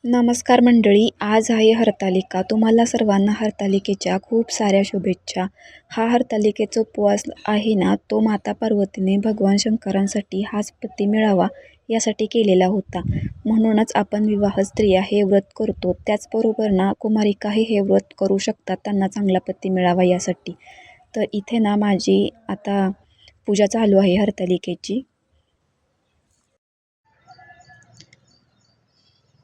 नमस्कार मंडळी, आज आहे हरतालिका. तुम्हाला सर्वांना हरतालिकेच्या खूप साऱ्या शुभेच्छा. हा हरतालिकेचा उपवास आहे ना, तो माता पार्वतीने भगवान शंकरांसाठी हाच पती मिळावा यासाठी केलेला होता. म्हणूनच आपण विवाह स्त्रिया हे व्रत करतो. त्याचबरोबर ना कुमारिकाही हे व्रत करू शकतात, त्यांना चांगला पती मिळावा यासाठी. तर इथे ना माझी आता पूजा चालू आहे हरतालिकेची.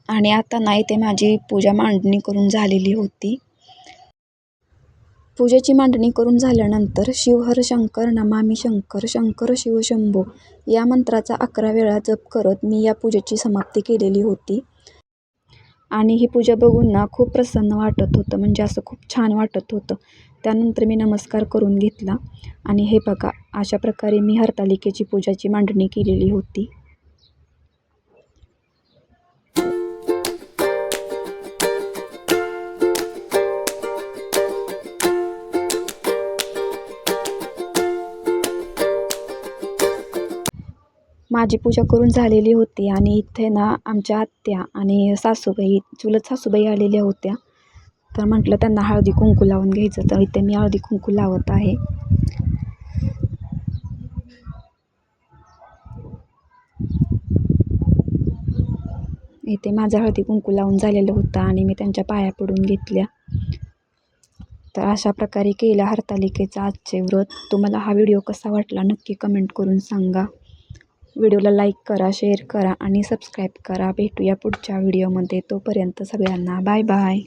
आणि आता नाही ते माझी पूजा मांडणी करून झालेली होती. पूजेची मांडणी करून झाल्यानंतर शिव हर शंकर नमामि शंकर शंकर शिव शंभो या मंत्राचा 11 वेळा जप करत मी या पूजेची समाप्ती केलेली होती. आणि ही पूजा बघून ना खूप प्रसन्न वाटत होतं, म्हणजे असं खूप छान वाटत होतं. त्यानंतर मी नमस्कार करून घेतला आणि हे बघा, अशा प्रकारे मी हरतालिकेची पूजाची मांडणी केलेली होती. माझी पूजा करून झालेली होती आणि इथे ना आमच्या आत्या आणि सासूबाई, चुलत सासूबाई आलेल्या होत्या. तर म्हटलं त्यांना हळदी कुंकू लावून घ्यायचं, तर इथे मी हळदी कुंकू लावत आहे. इथे माझं हळदी कुंकू लावून झालेलं होतं आणि मी त्यांच्या पाया पडून घेतल्या. तर अशा प्रकारे केला हरतालिकेचा आजचे व्रत. तुम्हाला हा व्हिडिओ कसा वाटला नक्की कमेंट करून सांगा. व्हिडिओला लाईक करा, शेअर करा आणि सबस्क्राईब करा. भेटूया पुढच्या व्हिडिओमध्ये. तोपर्यंत सगळ्यांना बाय बाय.